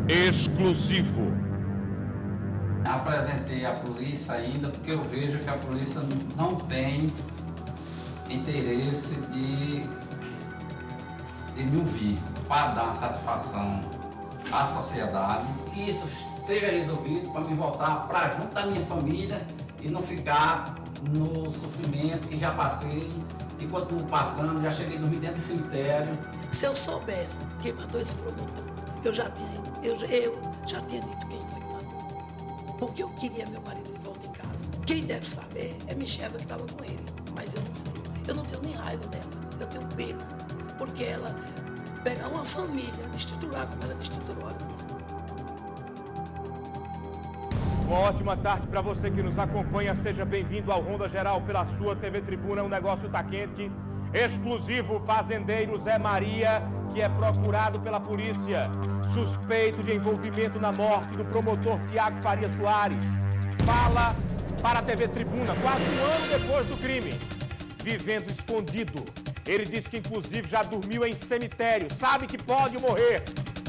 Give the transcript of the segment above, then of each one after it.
Exclusivo. Apresentei à polícia ainda porque eu vejo que a polícia não tem interesse de me ouvir para dar satisfação à sociedade, que isso seja resolvido para me voltar para junto da minha família e não ficar no sofrimento que já passei e continuo passando, já cheguei a dormir dentro do cemitério. Se eu soubesse quem matou esse promotor, eu já tinha dito quem foi que matou. Porque eu queria meu marido de volta em casa. Quem deve saber é Micheva que estava com ele, mas eu não sei. Eu não tenho nem raiva dela, eu tenho pena, porque ela pegar uma família, destituir como ela destituiu a minha. Uma ótima tarde para você que nos acompanha. Seja bem-vindo ao Ronda Geral pela sua TV Tribuna. O negócio tá quente. Exclusivo fazendeiro Zé Maria, que é procurado pela polícia, suspeito de envolvimento na morte do promotor Tiago Faria Soares. Fala para a TV Tribuna, quase um ano depois do crime, vivendo escondido. Ele disse que inclusive já dormiu em cemitério, sabe que pode morrer.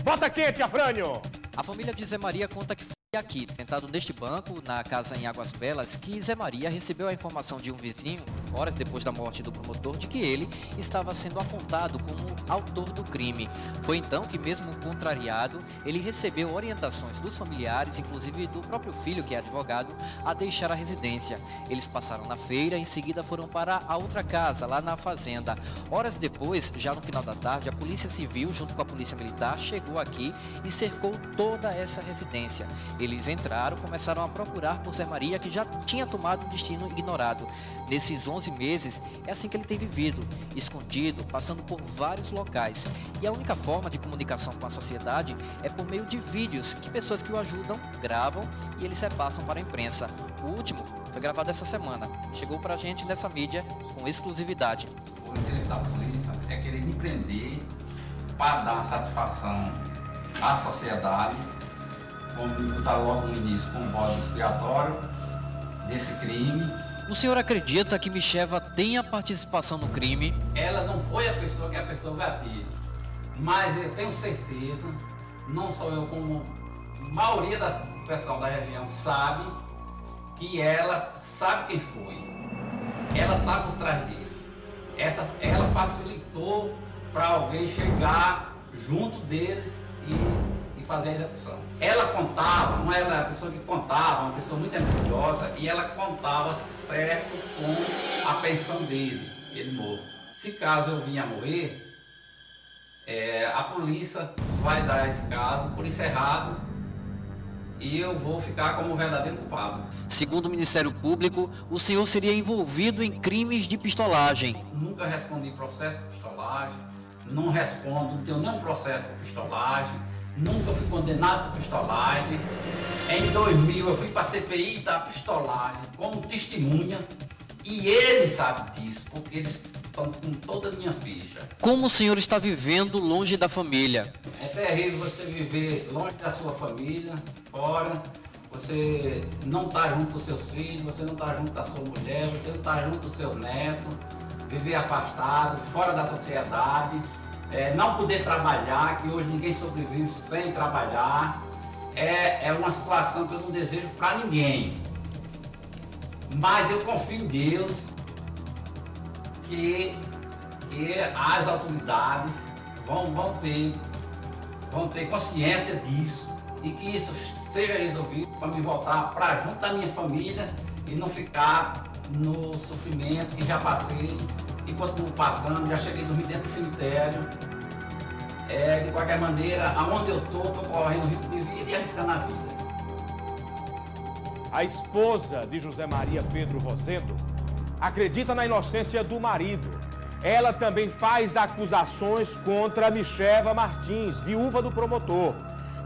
Bota quente, Afrânio! A família de Zé Maria conta que foi aqui, sentado neste banco, na casa em Águas Belas, que Zé Maria recebeu a informação de um vizinho, horas depois da morte do promotor, de que ele estava sendo apontado como autor do crime. Foi então que, mesmo contrariado, ele recebeu orientações dos familiares, inclusive do próprio filho, que é advogado, a deixar a residência. Eles passaram na feira, em seguida foram para a outra casa, lá na fazenda. Horas depois, já no final da tarde, a Polícia Civil, junto com a Polícia Militar, chegou aqui e cercou toda essa residência. Eles entraram, começaram a procurar por Zé Maria, que já tinha tomado um destino ignorado. Nesses 11 meses, é assim que ele tem vivido, escondido, passando por vários locais. E a única forma de comunicação com a sociedade é por meio de vídeos que pessoas que o ajudam gravam e eles repassam para a imprensa. O último foi gravado essa semana. Chegou pra gente nessa mídia com exclusividade. O interesse da polícia é querer me prender para dar satisfação à sociedade, como botar logo no início com o bode expiatório desse crime. O senhor acredita que Micheva tenha participação no crime? Ela não foi a pessoa que gatilho, mas eu tenho certeza, não só eu, como a maioria do pessoal da região sabe, que ela sabe quem foi. Ela está por trás disso. Ela facilitou para alguém chegar junto deles e fazer a execução. Ela contava, não era a pessoa que contava, uma pessoa muito ambiciosa, e ela contava certo com a pensão dele, ele morto. Se caso eu vinha a morrer, a polícia vai dar esse caso por encerrado e eu vou ficar como verdadeiro culpado. Segundo o Ministério Público, o senhor seria envolvido em crimes de pistolagem. Nunca respondi processo de pistolagem, não respondo, não tenho nenhum processo de pistolagem. Nunca fui condenado por pistolagem. Em 2000 eu fui para a CPI da pistolagem como testemunha e eles sabem disso, porque eles estão com toda a minha ficha. Como o senhor está vivendo longe da família? É terrível você viver longe da sua família, fora, você não está junto dos seus filhos, você não está junto da sua mulher, você não está junto dos seus netos, viver afastado, fora da sociedade. Não poder trabalhar, que hoje ninguém sobrevive sem trabalhar, é uma situação que eu não desejo para ninguém. Mas eu confio em Deus que as autoridades vão ter consciência disso e que isso seja resolvido para me voltar para junto da minha família e não ficar no sofrimento que já passei. E continuo passando, já cheguei a dormir dentro do cemitério. De qualquer maneira, aonde eu estou correndo risco de vida e arriscando a vida. A esposa de José Maria Pedro Rosendo acredita na inocência do marido. Ela também faz acusações contra Micheva Martins, viúva do promotor.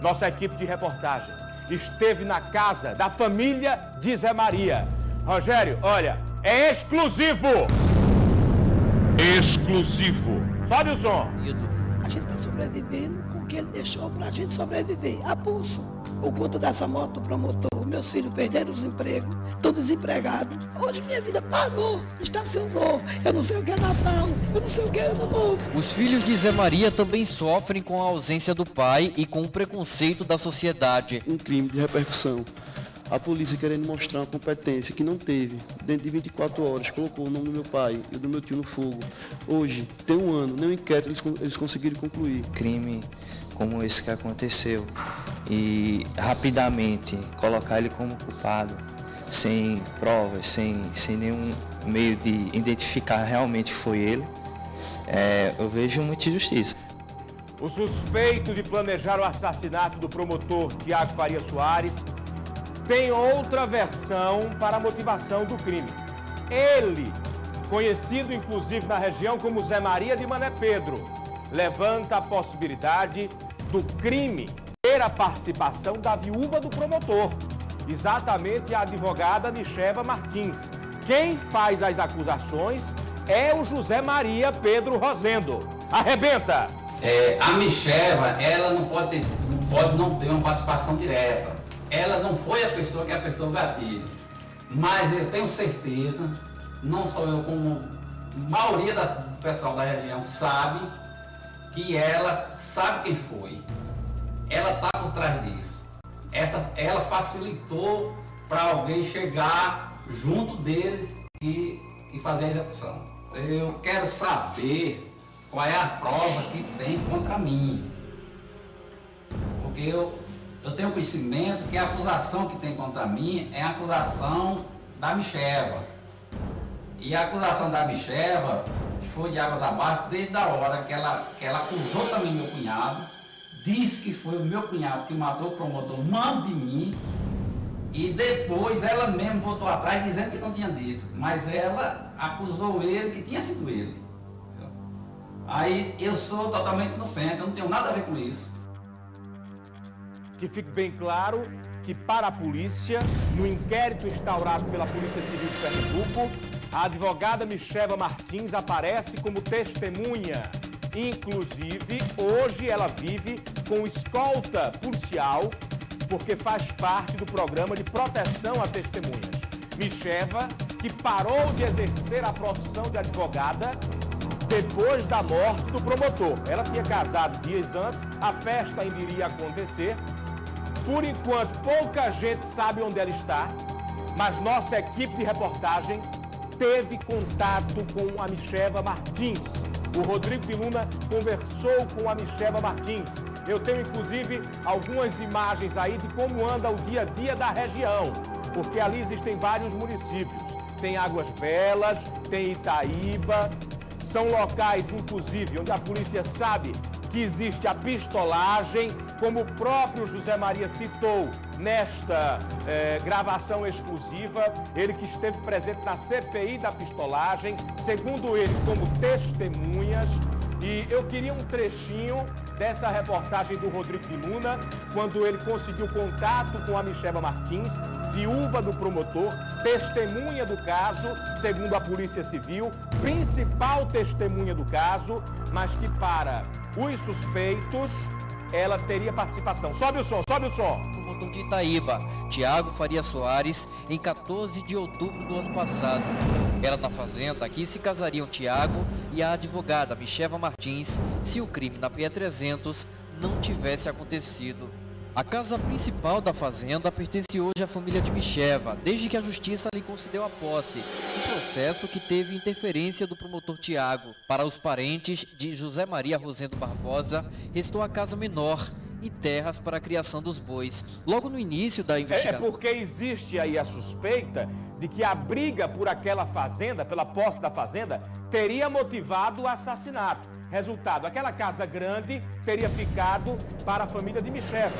Nossa equipe de reportagem esteve na casa da família de Zé Maria. Rogério, olha, é exclusivo! Exclusivo. Sobe o som. A gente está sobrevivendo com o que ele deixou para a gente sobreviver. A pulso. Por conta dessa moto do promotor. Meus filhos perderam os empregos, estão desempregados. Hoje minha vida parou, estacionou. Eu não sei o que é Natal, eu não sei o que é Ano Novo. Os filhos de Zé Maria também sofrem com a ausência do pai e com o preconceito da sociedade. Um crime de repercussão. A polícia querendo mostrar uma competência que não teve. Dentro de 24 horas, colocou o nome do meu pai e do meu tio no fogo. Hoje, tem um ano, nem um inquérito eles conseguiram concluir. Crime como esse que aconteceu e rapidamente colocar ele como culpado, sem provas, sem nenhum meio de identificar realmente que foi ele, eu vejo muita injustiça. O suspeito de planejar o assassinato do promotor Tiago Faria Soares tem outra versão para a motivação do crime. Ele, conhecido inclusive na região como Zé Maria de Mané Pedro, levanta a possibilidade do crime ter a participação da viúva do promotor, exatamente a advogada Micheva Martins. Quem faz as acusações é o José Maria Pedro Rosendo. Arrebenta! A Micheva, ela não pode não ter uma participação direta. Ela não foi a pessoa que apertou o gatilho. Mas eu tenho certeza, não só eu, como a maioria do pessoal da região sabe, que ela sabe quem foi. Ela está por trás disso. Ela facilitou para alguém chegar junto deles e fazer a execução. Eu quero saber qual é a prova que tem contra mim. Porque eu tenho conhecimento que a acusação que tem contra mim é a acusação da Micheva. E a acusação da Micheva foi de águas abaixo desde a hora que ela acusou também meu cunhado, disse que foi o meu cunhado que matou o promotor, mão de mim, e depois ela mesma voltou atrás dizendo que não tinha dito, mas ela acusou ele que tinha sido ele. Aí eu sou totalmente inocente, eu não tenho nada a ver com isso. Que fique bem claro que para a polícia, no inquérito instaurado pela Polícia Civil de Pernambuco, a advogada Micheva Martins aparece como testemunha. Inclusive, hoje ela vive com escolta policial, porque faz parte do programa de proteção a testemunhas. Micheva, que parou de exercer a profissão de advogada depois da morte do promotor. Ela tinha casado dias antes, a festa ainda iria acontecer. Por enquanto, pouca gente sabe onde ela está, mas nossa equipe de reportagem teve contato com a Micheva Martins. O Rodrigo de Luna conversou com a Micheva Martins. Eu tenho, inclusive, algumas imagens aí de como anda o dia a dia da região, porque ali existem vários municípios. Tem Águas Belas, tem Itaíba. São locais, inclusive, onde a polícia sabe que existe a pistolagem, como o próprio José Maria citou nesta gravação exclusiva, ele que esteve presente na CPI da pistolagem, segundo ele, como testemunhas. E eu queria um trechinho dessa reportagem do Rodrigo de Luna, quando ele conseguiu contato com a Micheva Martins, viúva do promotor, testemunha do caso, segundo a Polícia Civil, principal testemunha do caso, mas que para os suspeitos, ela teria participação. Sobe o som, sobe o som. Promotor de Itaíba, Tiago Faria Soares, em 14 de outubro do ano passado. Era na fazenda que se casariam Tiago e a advogada Micheva Martins se o crime na PE300 não tivesse acontecido. A casa principal da fazenda pertence hoje à família de Micheva, desde que a justiça lhe concedeu a posse, um processo que teve interferência do promotor Tiago. Para os parentes de José Maria Rosendo Barbosa, restou a casa menor e terras para a criação dos bois. Logo no início da investigação... É porque existe aí a suspeita de que a briga por aquela fazenda, pela posse da fazenda, teria motivado o assassinato. Resultado, aquela casa grande teria ficado para a família de Micheva,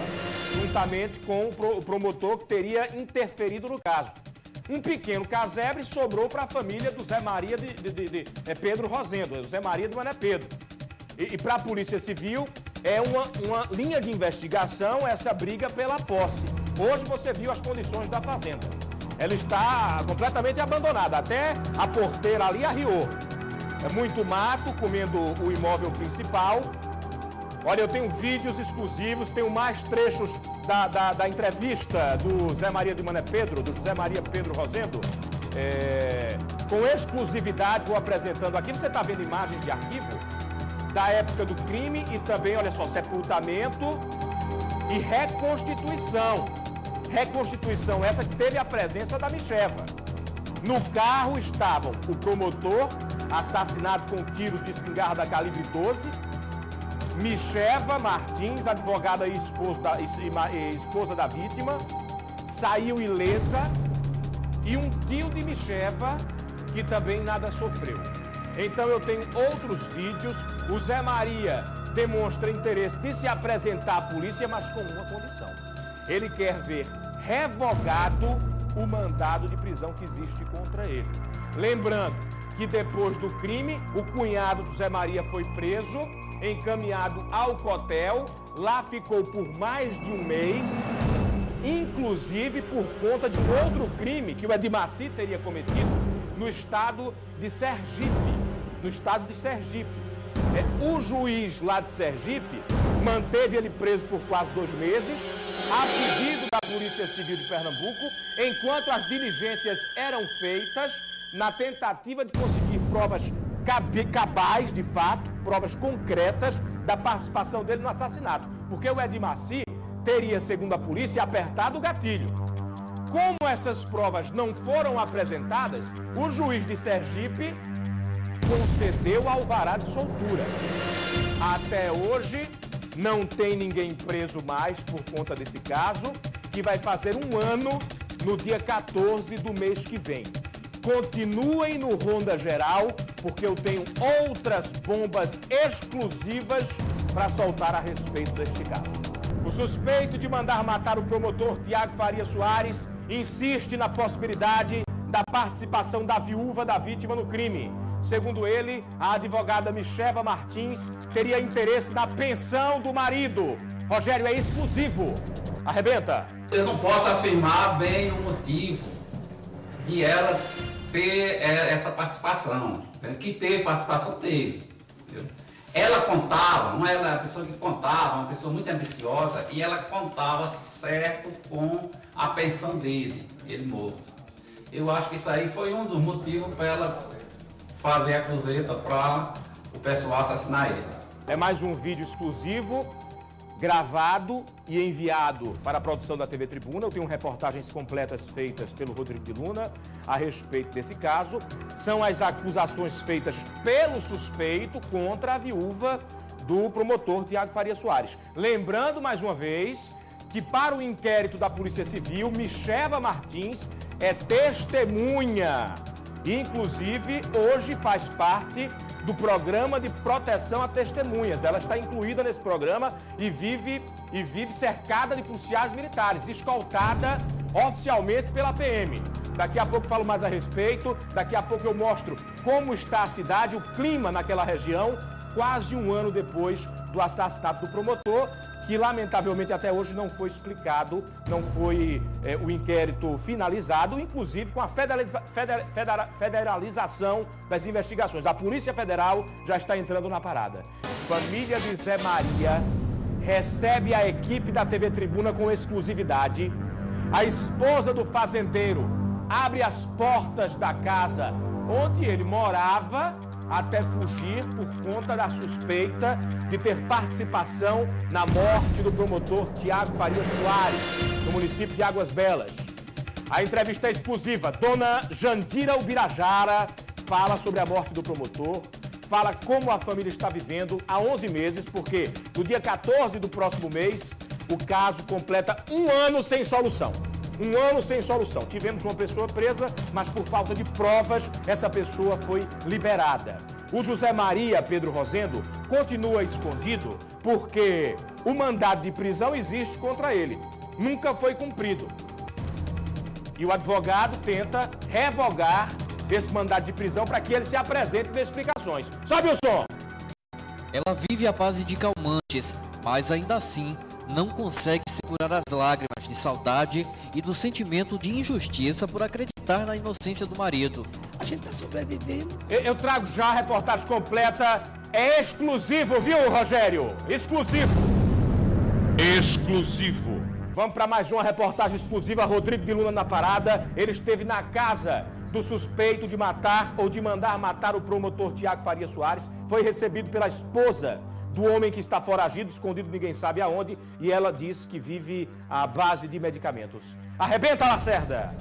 juntamente com o promotor que teria interferido no caso. Um pequeno casebre sobrou para a família do Zé Maria de Pedro Rosendo, Zé Maria de Mané Pedro. E para a Polícia Civil é uma linha de investigação essa briga pela posse. Hoje você viu as condições da fazenda. Ela está completamente abandonada, até a porteira ali arriou. É muito mato comendo o imóvel principal Olha, eu tenho vídeos exclusivos, tenho mais trechos da entrevista do Zé Maria de Mané Pedro, do José Maria Pedro Rosendo. Com exclusividade, vou apresentando aqui. Você está vendo imagens de arquivo da época do crime e também, olha só, sepultamento e reconstituição. Reconstituição essa que teve a presença da Micheva. No carro estavam o promotor, assassinado com tiros de espingarda calibre 12, Micheva Martins, advogada e esposa da vítima, saiu ilesa, e um tio de Micheva, que também nada sofreu. Então eu tenho outros vídeos. O Zé Maria demonstra interesse de se apresentar à polícia, mas com uma condição. Ele quer ver revogado o mandado de prisão que existe contra ele. Lembrando que depois do crime, o cunhado do Zé Maria foi preso, encaminhado ao Cotel, lá ficou por mais de um mês, inclusive por conta de um outro crime que o Edmaci teria cometido no estado de Sergipe. O juiz lá de Sergipe manteve ele preso por quase 2 meses, a pedido da Polícia Civil de Pernambuco, enquanto as diligências eram feitas na tentativa de conseguir provas cabais, de fato, provas concretas da participação dele no assassinato. Porque o Edmaci teria, segundo a polícia, apertado o gatilho. Como essas provas não foram apresentadas, o juiz de Sergipe concedeu alvará de soltura. Até hoje, não tem ninguém preso mais por conta desse caso, que vai fazer 1 ano no dia 14 do mês que vem. Continuem no Ronda Geral, porque eu tenho outras bombas exclusivas para soltar a respeito deste caso. O suspeito de mandar matar o promotor Tiago Faria Soares insiste na possibilidade da participação da viúva da vítima no crime. Segundo ele, a advogada Micheva Martins teria interesse na pensão do marido. Rogério, é exclusivo. Arrebenta. Eu não posso afirmar bem o motivo de ela ter essa participação. Que teve participação, teve. Ela contava, não era a pessoa que contava, uma pessoa muito ambiciosa, e ela contava certo com a pensão dele, ele morto. Eu acho que isso aí foi um dos motivos para ela fazer a cruzeta para o pessoal assassinar ele. É mais um vídeo exclusivo, gravado e enviado para a produção da TV Tribuna. Eu tenho reportagens completas feitas pelo Rodrigo de Luna a respeito desse caso. São as acusações feitas pelo suspeito contra a viúva do promotor Tiago Faria Soares. Lembrando, mais uma vez, que para o inquérito da Polícia Civil, Micheva Martins é testemunha. Inclusive, hoje faz parte do programa de proteção a testemunhas. Ela está incluída nesse programa e vive cercada de policiais militares, escoltada oficialmente pela PM. Daqui a pouco falo mais a respeito, daqui a pouco eu mostro como está a cidade, o clima naquela região, quase 1 ano depois do assassinato do promotor, que lamentavelmente até hoje não foi explicado, não foi o inquérito finalizado, inclusive com a federalização das investigações. A Polícia Federal já está entrando na parada. Família de Zé Maria recebe a equipe da TV Tribuna com exclusividade. A esposa do fazendeiro abre as portas da casa onde ele morava até fugir por conta da suspeita de ter participação na morte do promotor Tiago Faria Soares, no município de Águas Belas. A entrevista é exclusiva. Dona Jandira Ubirajara fala sobre a morte do promotor, fala como a família está vivendo há 11 meses, porque no dia 14 do próximo mês, o caso completa 1 ano sem solução. 1 ano sem solução. Tivemos uma pessoa presa, mas por falta de provas, essa pessoa foi liberada. O José Maria Pedro Rosendo continua escondido porque o mandado de prisão existe contra ele. Nunca foi cumprido. E o advogado tenta revogar esse mandado de prisão para que ele se apresente e dê explicações. Sobe o som! Ela vive à base de calmantes, mas ainda assim não consegue segurar as lágrimas de saudade e do sentimento de injustiça por acreditar na inocência do marido. A gente está sobrevivendo. Eu trago já a reportagem completa É exclusivo, viu, Rogério? Exclusivo. Exclusivo. Vamos para mais uma reportagem exclusiva. Rodrigo de Luna na parada. Ele esteve na casa do suspeito de matar ou de mandar matar o promotor Tiago Faria Soares. Foi recebido pela esposa do homem que está foragido, escondido ninguém sabe aonde, e ela diz que vive à base de medicamentos. Arrebenta, Lacerda!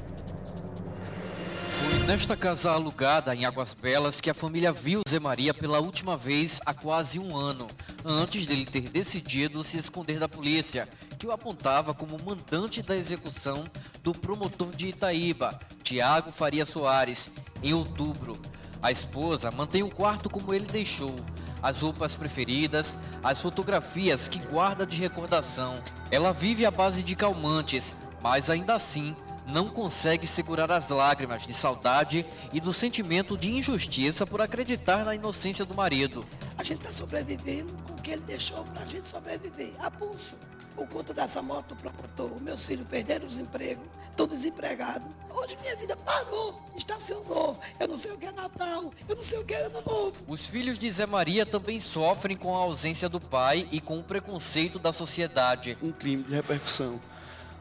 Foi nesta casa alugada em Águas Belas que a família viu Zé Maria pela última vez há quase um ano, antes dele ter decidido se esconder da polícia, que o apontava como mandante da execução do promotor de Itaíba, Tiago Faria Soares, em outubro. A esposa mantém o quarto como ele deixou, as roupas preferidas, as fotografias que guarda de recordação. Ela vive à base de calmantes, mas ainda assim não consegue segurar as lágrimas de saudade e do sentimento de injustiça por acreditar na inocência do marido. A gente está sobrevivendo com o que ele deixou para a gente sobreviver, a pulso. Por conta dessa morte do promotor, meus filhos perderam os empregos, estão desempregados. Hoje minha vida parou, estacionou. Eu não sei o que é Natal, eu não sei o que é Ano Novo. Os filhos de Zé Maria também sofrem com a ausência do pai e com o preconceito da sociedade. Um crime de repercussão.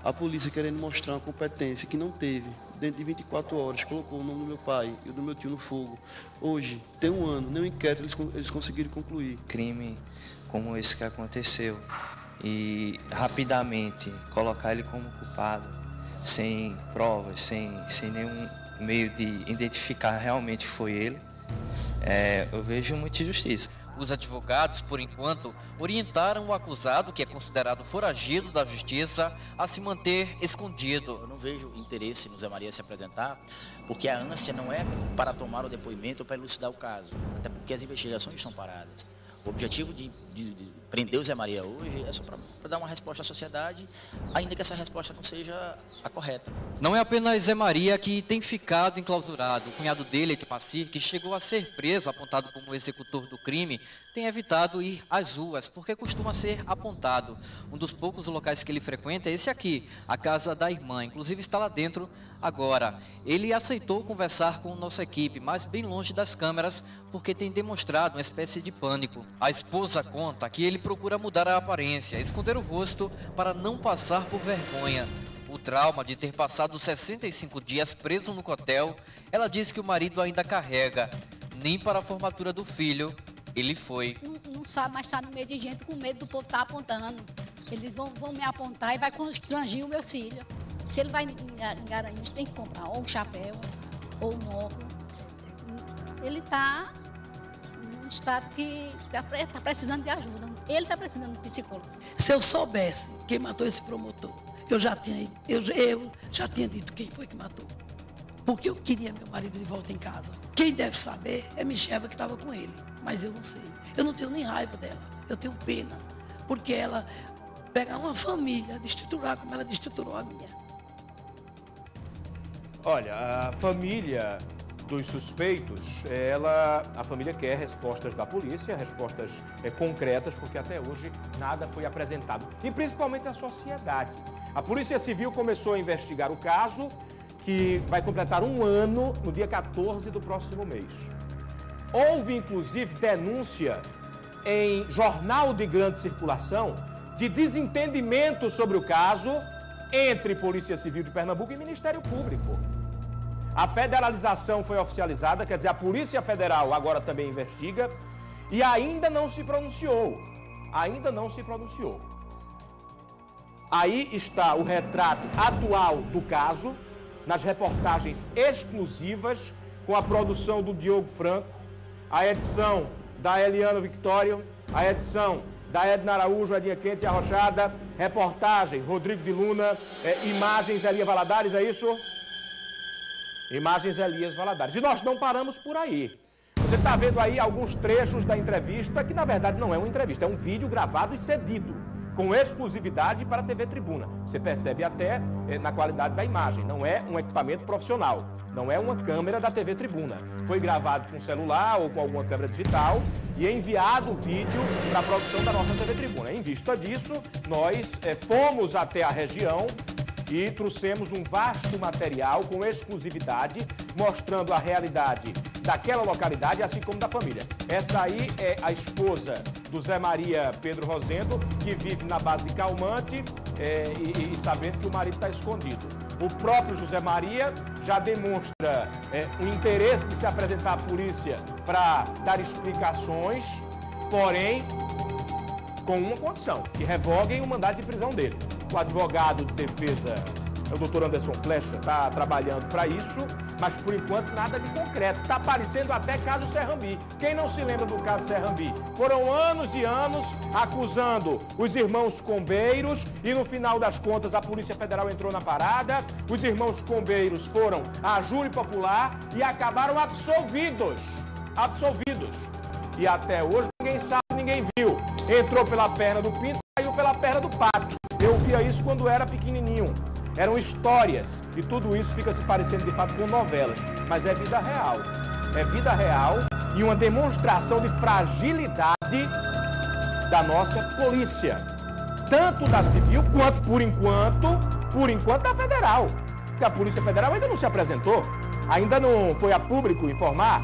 A polícia querendo mostrar uma competência que não teve. Dentro de 24 horas, colocou o nome do meu pai e o do meu tio no fogo. Hoje, tem um ano, nem o inquérito eles conseguiram concluir. Crime como esse que aconteceu e rapidamente colocar ele como culpado, sem provas, sem nenhum meio de identificar realmente que foi ele, eu vejo muita injustiça. Os advogados, por enquanto, orientaram o acusado, que é considerado foragido da justiça, a se manter escondido. Eu não vejo interesse no Zé Maria se apresentar, porque a ânsia não é para tomar o depoimento ou para elucidar o caso, até porque as investigações estão paradas. O objetivo de prender o Zé Maria hoje é só para dar uma resposta à sociedade, ainda que essa resposta não seja a correta. Não é apenas Zé Maria que tem ficado enclausurado. O cunhado dele, Edmacir, que chegou a ser preso, apontado como executor do crime, tem evitado ir às ruas, porque costuma ser apontado. Um dos poucos locais que ele frequenta é esse aqui, a casa da irmã. Inclusive está lá dentro agora. Ele aceitou conversar com nossa equipe, mas bem longe das câmeras, porque tem demonstrado uma espécie de pânico. A esposa conta que ele procura mudar a aparência, esconder o rosto para não passar por vergonha. O trauma de ter passado 65 dias preso no hotel, ela diz que o marido ainda carrega. Nem para a formatura do filho ele foi. Não sabe mais estar no meio de gente com medo do povo estar apontando. Eles vão me apontar e vai constrangir os meus filhos. Se ele vai em Garanhuns, tem que comprar ou um chapéu ou um óculos. Ele está num estado que está precisando de ajuda. Ele está precisando de psicólogo. Se eu soubesse quem matou esse promotor, eu já tinha dito quem foi que matou. Porque eu queria meu marido de volta em casa. Quem deve saber é Micheva, que estava com ele. Mas eu não sei. Eu não tenho nem raiva dela. Eu tenho pena. Porque ela pegar uma família, destruturar como ela destruturou a minha. Olha, a família dos suspeitos, a família quer respostas da polícia, respostas concretas, porque até hoje nada foi apresentado. E principalmente a sociedade. A Polícia Civil começou a investigar o caso, que vai completar um ano no dia 14 do próximo mês. Houve, inclusive, denúncia em jornal de grande circulação de desentendimento sobre o caso entre Polícia Civil de Pernambuco e Ministério Público. A federalização foi oficializada, quer dizer, a Polícia Federal agora também investiga e ainda não se pronunciou. Ainda não se pronunciou. Aí está o retrato atual do caso, nas reportagens exclusivas, com a produção do Diogo Franco, a edição da Eliana Victório, a edição da Edna Araújo, Edinha Quente e Arrochada, reportagem Rodrigo de Luna, imagens Elias Valadares, é isso? Imagens Elias Valadares. E nós não paramos por aí. Você está vendo aí alguns trechos da entrevista, que na verdade não é uma entrevista, é um vídeo gravado e cedido, com exclusividade para a TV Tribuna. Você percebe até na qualidade da imagem, não é um equipamento profissional, não é uma câmera da TV Tribuna. Foi gravado com celular ou com alguma câmera digital e é enviado o vídeo para a produção da nossa TV Tribuna. Em vista disso, nós fomos até a região e trouxemos um vasto material com exclusividade, mostrando a realidade daquela localidade, assim como da família. Essa aí é a esposa do Zé Maria Pedro Rosendo, que vive na base de calmante e sabendo que o marido está escondido. O próprio José Maria já demonstra o interesse de se apresentar à polícia para dar explicações, porém com uma condição, que revoguem o mandado de prisão dele. O advogado de defesa, o doutor Anderson Flecha, está trabalhando para isso, mas por enquanto nada de concreto. Está parecendo até caso Serrambi. Quem não se lembra do caso Serrambi? Foram anos e anos acusando os irmãos Combeiros e no final das contas a Polícia Federal entrou na parada, os irmãos Combeiros foram à júri popular e acabaram absolvidos. E até hoje ninguém sabe, ninguém viu. Entrou pela perna do pinto, saiu pela perna do pato. Eu via isso quando era pequenininho. Eram histórias e tudo isso fica se parecendo de fato com novelas. Mas é vida real. É vida real e uma demonstração de fragilidade da nossa polícia. Tanto da civil quanto, por enquanto, da federal. Porque a Polícia Federal ainda não se apresentou. Ainda não foi a público informar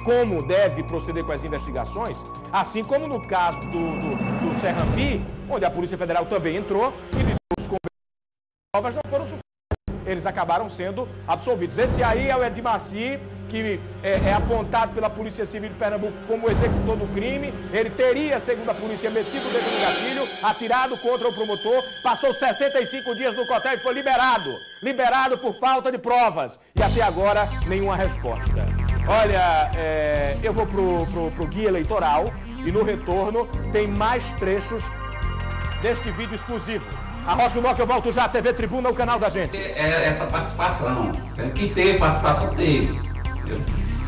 como deve proceder com as investigações, assim como no caso do Serrambi, onde a Polícia Federal também entrou e disse que os provas não foram suficientes. Eles acabaram sendo absolvidos. Esse aí é o Edmaci, que é apontado pela Polícia Civil de Pernambuco como executor do crime. Ele teria, segundo a polícia, metido o dedo no gatilho, atirado contra o promotor, passou 65 dias no cotel e foi liberado por falta de provas. E até agora, nenhuma resposta. Olha, eu vou pro guia eleitoral e no retorno tem mais trechos deste vídeo exclusivo. Arrocha o nó que eu volto já, TV Tribuna, o canal da gente. Essa participação, que teve participação, teve.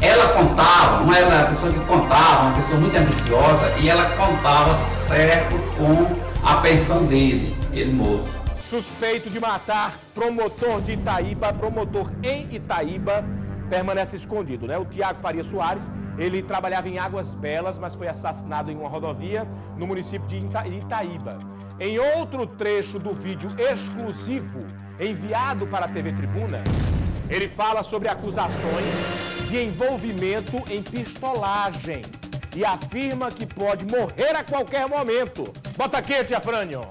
Ela contava, não era uma pessoa que contava, uma pessoa muito ambiciosa, e ela contava certo com a pensão dele, ele morto. Suspeito de matar promotor de Itaíba, promotor em Itaíba, permanece escondido, né? O Tiago Faria Soares, ele trabalhava em Águas Belas, mas foi assassinado em uma rodovia no município de Itaíba. Em outro trecho do vídeo exclusivo enviado para a TV Tribuna, ele fala sobre acusações de envolvimento em pistolagem e afirma que pode morrer a qualquer momento. Bota quente, Afrânio!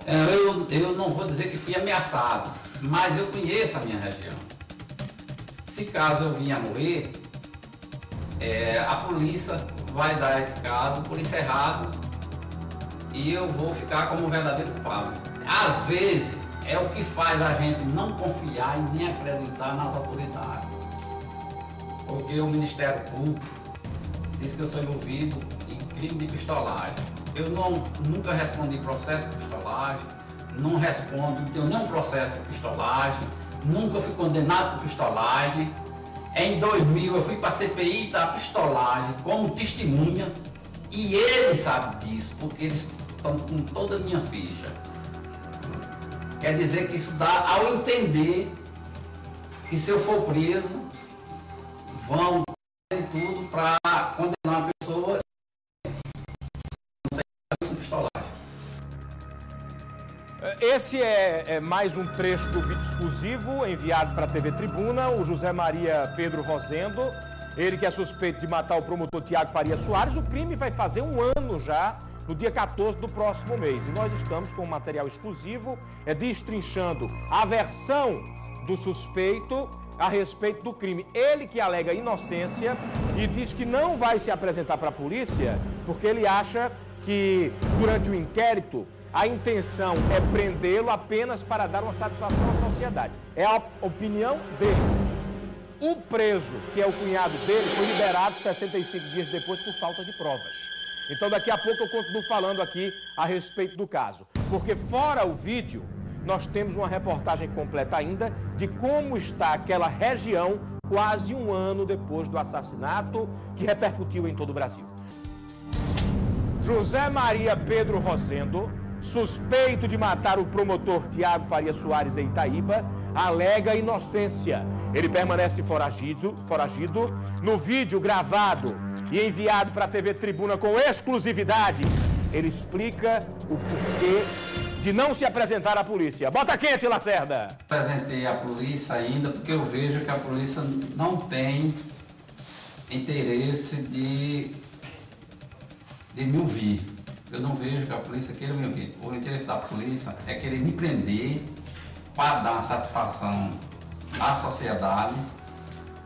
Eu não vou dizer que fui ameaçado, mas eu conheço a minha região. Se caso eu vinha morrer, a polícia vai dar esse caso por encerrado e eu vou ficar como um verdadeiro culpado. Às vezes é o que faz a gente não confiar e nem acreditar nas autoridades. Porque o Ministério Público diz que eu sou envolvido em crime de pistolagem. Eu nunca respondi processo de pistolagem, não respondo, não tenho nenhum processo de pistolagem, nunca fui condenado por pistolagem. Em 2000 eu fui para a CPI da pistolagem como testemunha e eles sabem disso, porque eles estão com toda a minha ficha. Quer dizer que isso dá ao entender que se eu for preso, vão fazer tudo para condenar a pessoa com pistolagem. Esse é mais um trecho do vídeo exclusivo enviado para a TV Tribuna. O José Maria Pedro Rosendo, ele que é suspeito de matar o promotor Tiago Faria Soares. O crime vai fazer um ano já, no dia 14 do próximo mês. E nós estamos com um material exclusivo destrinchando a versão do suspeito a respeito do crime. Ele que alega inocência e diz que não vai se apresentar para a polícia porque ele acha que durante o inquérito a intenção é prendê-lo apenas para dar uma satisfação à sociedade. É a opinião dele. O preso, que é o cunhado dele, foi liberado 65 dias depois por falta de provas. Então daqui a pouco eu continuo falando aqui a respeito do caso. Porque fora o vídeo, nós temos uma reportagem completa ainda de como está aquela região quase um ano depois do assassinato que repercutiu em todo o Brasil. José Maria Pedro Rosendo, suspeito de matar o promotor Tiago Faria Soares em Itaíba, alega inocência. Ele permanece foragido. No vídeo gravado e enviado para a TV Tribuna com exclusividade, ele explica o porquê de não se apresentar à polícia. Bota quente, Lacerda! Apresentei à polícia ainda porque eu vejo que a polícia não tem interesse de me ouvir. Eu não vejo que a polícia queira me ouvir. O interesse da polícia é querer me prender para dar uma satisfação à sociedade,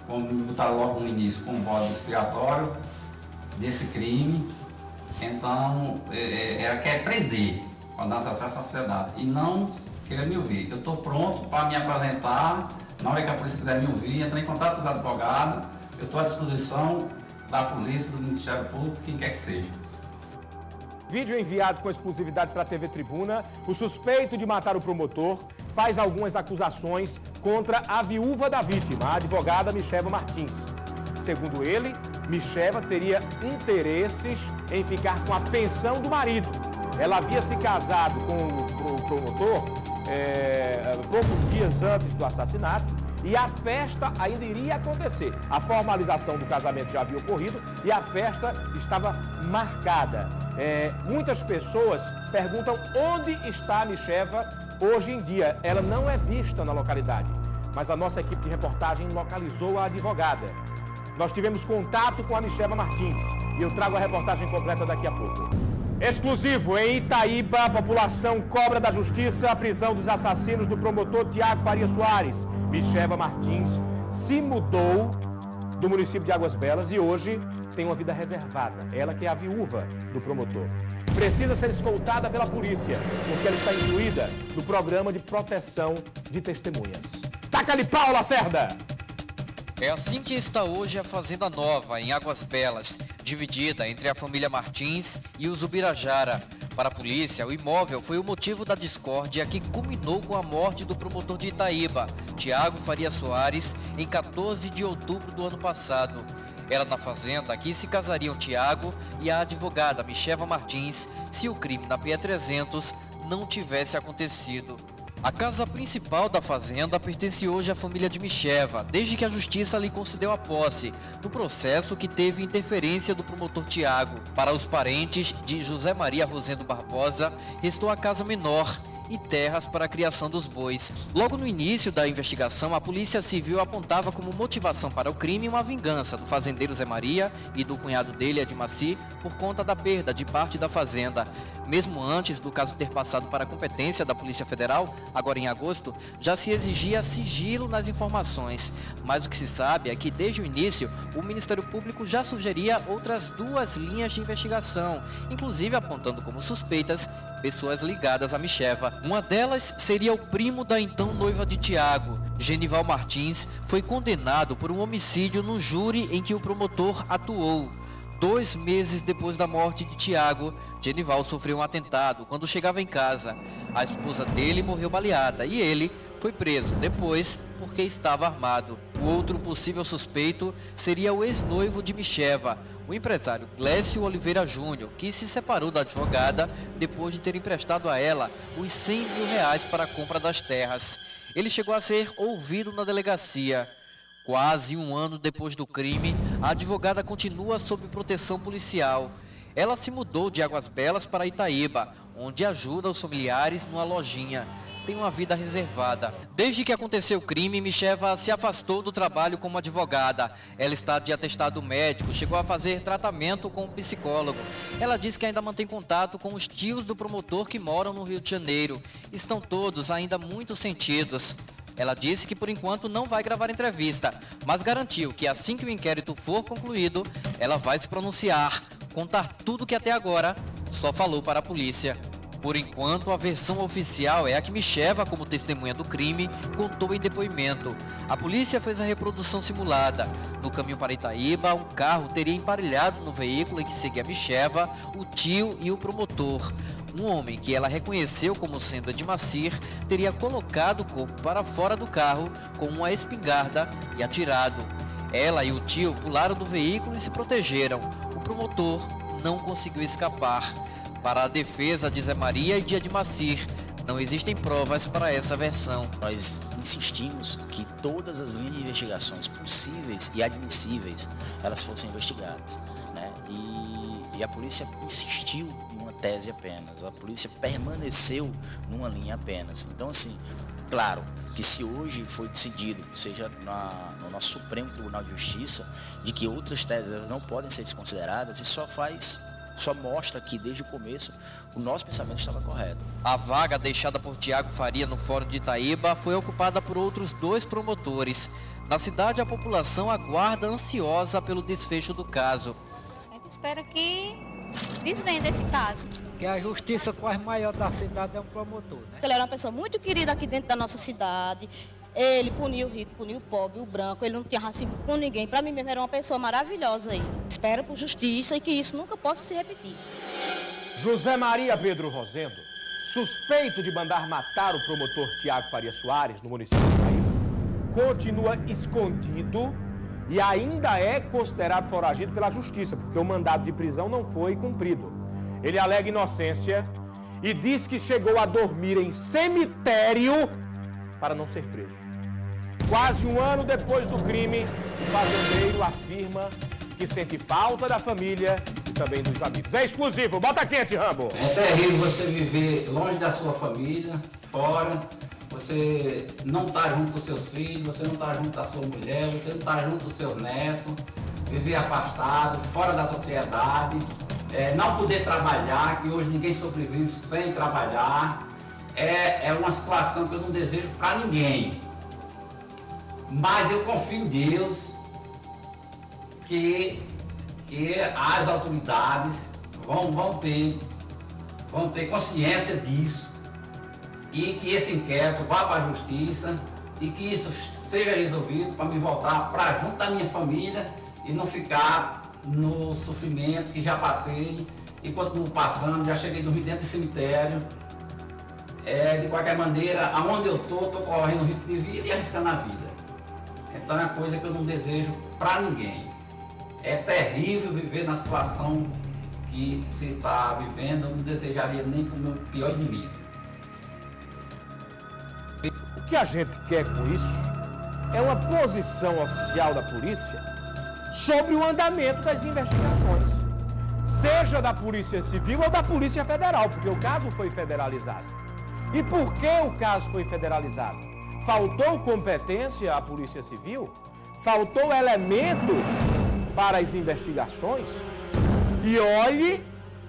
como botar logo no início com um bode expiatório desse crime. Então, ela quer prender para dar satisfação à sociedade e não querer me ouvir. Eu estou pronto para me apresentar. Na hora que a polícia quiser me ouvir, entrar em contato com os advogados. Eu estou à disposição da polícia, do Ministério Público, quem quer que seja. Vídeo enviado com exclusividade para a TV Tribuna, o suspeito de matar o promotor faz algumas acusações contra a viúva da vítima, a advogada Micheva Martins. Segundo ele, Micheva teria interesses em ficar com a pensão do marido. Ela havia se casado com o promotor poucos dias antes do assassinato e a festa ainda iria acontecer. A formalização do casamento já havia ocorrido e a festa estava marcada. Muitas pessoas perguntam onde está a Micheva hoje em dia. Ela não é vista na localidade, mas a nossa equipe de reportagem localizou a advogada. Nós tivemos contato com a Micheva Martins e eu trago a reportagem completa daqui a pouco. Exclusivo, em Itaíba, a população cobra da justiça a prisão dos assassinos do promotor Tiago Faria Soares. Micheva Martins se mudou do município de Águas Belas e hoje tem uma vida reservada. Ela que é a viúva do promotor. Precisa ser escoltada pela polícia, porque ela está incluída no programa de proteção de testemunhas. Taca-lhe pau, Lacerda! É assim que está hoje a Fazenda Nova, em Águas Belas, dividida entre a família Martins e os Ubirajara. Para a polícia, o imóvel foi o motivo da discórdia que culminou com a morte do promotor de Itaíba, Tiago Faria Soares, em 14 de outubro do ano passado. Era na fazenda que se casariam Tiago e a advogada Micheva Martins se o crime na PE300 não tivesse acontecido. A casa principal da fazenda pertence hoje à família de Micheva, desde que a justiça lhe concedeu a posse, no processo que teve interferência do promotor Tiago. Para os parentes de José Maria Rosendo Barbosa, restou a casa menor e terras para a criação dos bois. Logo no início da investigação, a Polícia Civil apontava como motivação para o crime uma vingança do fazendeiro Zé Maria e do cunhado dele, Edmaci, por conta da perda de parte da fazenda. Mesmo antes do caso ter passado para a competência da Polícia Federal, agora em agosto, já se exigia sigilo nas informações. Mas o que se sabe é que desde o início, o Ministério Público já sugeria outras 2 linhas de investigação, inclusive apontando como suspeitas pessoas ligadas a Micheva. Uma delas seria o primo da então noiva de Tiago. Genival Martins foi condenado por um homicídio no júri em que o promotor atuou. 2 meses depois da morte de Tiago, Genival sofreu um atentado quando chegava em casa. A esposa dele morreu baleada e ele foi preso depois porque estava armado. O outro possível suspeito seria o ex-noivo de Micheva, o empresário Glécio Oliveira Júnior, que se separou da advogada depois de ter emprestado a ela os R$100 mil para a compra das terras. Ele chegou a ser ouvido na delegacia. Quase um ano depois do crime, a advogada continua sob proteção policial. Ela se mudou de Águas Belas para Itaíba, onde ajuda os familiares numa lojinha. Tem uma vida reservada. Desde que aconteceu o crime, Micheva se afastou do trabalho como advogada. Ela está de atestado médico, chegou a fazer tratamento com um psicólogo. Ela diz que ainda mantém contato com os tios do promotor que moram no Rio de Janeiro. Estão todos ainda muito sentidos. Ela disse que por enquanto não vai gravar entrevista, mas garantiu que assim que o inquérito for concluído, ela vai se pronunciar, contar tudo que até agora só falou para a polícia. Por enquanto, a versão oficial é a que Micheva, como testemunha do crime, contou em depoimento. A polícia fez a reprodução simulada. No caminho para Itaíba, um carro teria emparelhado no veículo em que seguia Micheva, o tio e o promotor. Um homem que ela reconheceu como sendo Edmacir teria colocado o corpo para fora do carro com uma espingarda e atirado. Ela e o tio pularam do veículo e se protegeram. O promotor não conseguiu escapar. Para a defesa de Zé Maria e de Edmacir, não existem provas para essa versão. Nós insistimos que todas as linhas de investigações possíveis e admissíveis, elas fossem investigadas, né? E a polícia insistiu em uma tese apenas, a polícia permaneceu numa linha apenas. Então, assim, claro que se hoje foi decidido, seja no nosso Supremo Tribunal de Justiça, de que outras teses não podem ser desconsideradas, isso só mostra que desde o começo o nosso pensamento estava correto. A vaga deixada por Tiago Faria no Fórum de Itaíba foi ocupada por outros 2 promotores. Na cidade, a população aguarda ansiosa pelo desfecho do caso. A gente espera que desvenda esse caso. Que a justiça quase maior da cidade é um promotor, né? Ele era uma pessoa muito querida aqui dentro da nossa cidade. Ele punia o rico, punia o pobre, o branco. Ele não tinha racismo com ninguém. Para mim mesmo era uma pessoa maravilhosa aí. Espero por justiça e que isso nunca possa se repetir. José Maria Pedro Rosendo, suspeito de mandar matar o promotor Tiago Faria Soares no município de Itaíba, continua escondido e ainda é considerado foragido pela justiça, porque o mandado de prisão não foi cumprido. Ele alega inocência e diz que chegou a dormir em cemitério para não ser preso. Quase um ano depois do crime, o fazendeiro afirma que sente falta da família e também dos amigos. É exclusivo, bota quente, Rambo! É terrível você viver longe da sua família, fora, você não tá junto com seus filhos, você não tá junto da sua mulher, você não tá junto do seu neto, viver afastado, fora da sociedade, não poder trabalhar, que hoje ninguém sobrevive sem trabalhar. É uma situação que eu não desejo para ninguém. Mas eu confio em Deus que as autoridades vão ter consciência disso e que esse inquérito vá para a justiça e que isso seja resolvido para me voltar para junto da minha família e não ficar no sofrimento que já passei e continuo passando, já cheguei a dormir dentro do cemitério. De qualquer maneira, aonde eu estou correndo risco de vida e arriscando a vida. Então é uma coisa que eu não desejo para ninguém. É terrível viver na situação que se está vivendo, eu não desejaria nem para o meu pior inimigo. O que a gente quer com isso é uma posição oficial da polícia sobre o andamento das investigações, seja da Polícia Civil ou da Polícia Federal, porque o caso foi federalizado. E por que o caso foi federalizado? Faltou competência à Polícia Civil? Faltou elementos para as investigações? E olhe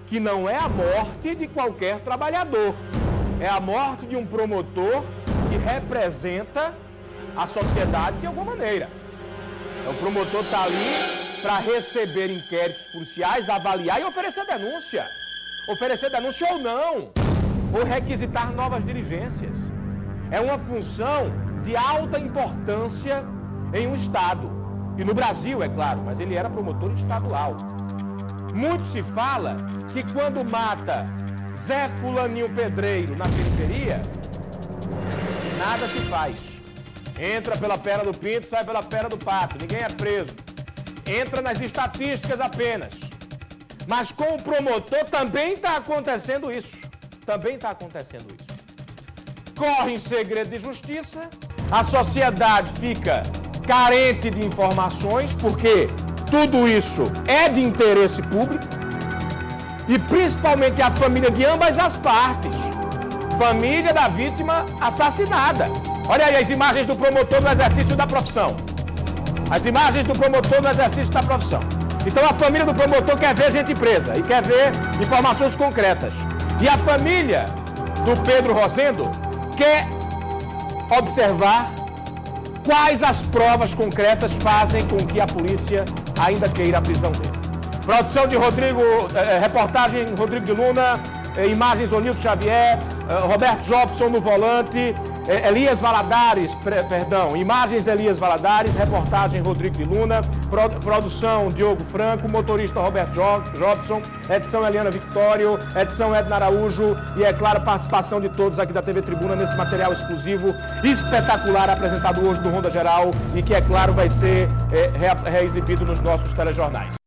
que não é a morte de qualquer trabalhador. É a morte de um promotor que representa a sociedade de alguma maneira. O promotor está ali para receber inquéritos policiais, avaliar e oferecer denúncia. Oferecer denúncia ou não. Ou requisitar novas diligências. É uma função de alta importância em um estado. E no Brasil, é claro, mas ele era promotor estadual. Muito se fala que quando mata Zé Fulaninho Pedreiro na periferia, nada se faz. Entra pela perna do pinto, sai pela perna do pato. Ninguém é preso. Entra nas estatísticas apenas. Mas com o promotor também está acontecendo isso. Também está acontecendo isso. Corre em segredo de justiça, a sociedade fica carente de informações, porque tudo isso é de interesse público, e principalmente a família de ambas as partes. Família da vítima assassinada. Olha aí as imagens do promotor no exercício da profissão. As imagens do promotor no exercício da profissão. Então a família do promotor quer ver gente presa e quer ver informações concretas. E a família do Pedro Rosendo quer observar quais as provas concretas fazem com que a polícia ainda queira a prisão dele. Produção de reportagem Rodrigo de Luna, imagens Onildo Xavier, Roberto Jobson no volante, Elias Valadares, imagens Elias Valadares, reportagem Rodrigo de Luna, produção Diogo Franco, motorista Roberto Jobson, edição Eliana Victório, edição Edna Araújo e, é claro, participação de todos aqui da TV Tribuna nesse material exclusivo espetacular apresentado hoje no Ronda Geral e que, é claro, vai ser reexibido nos nossos telejornais.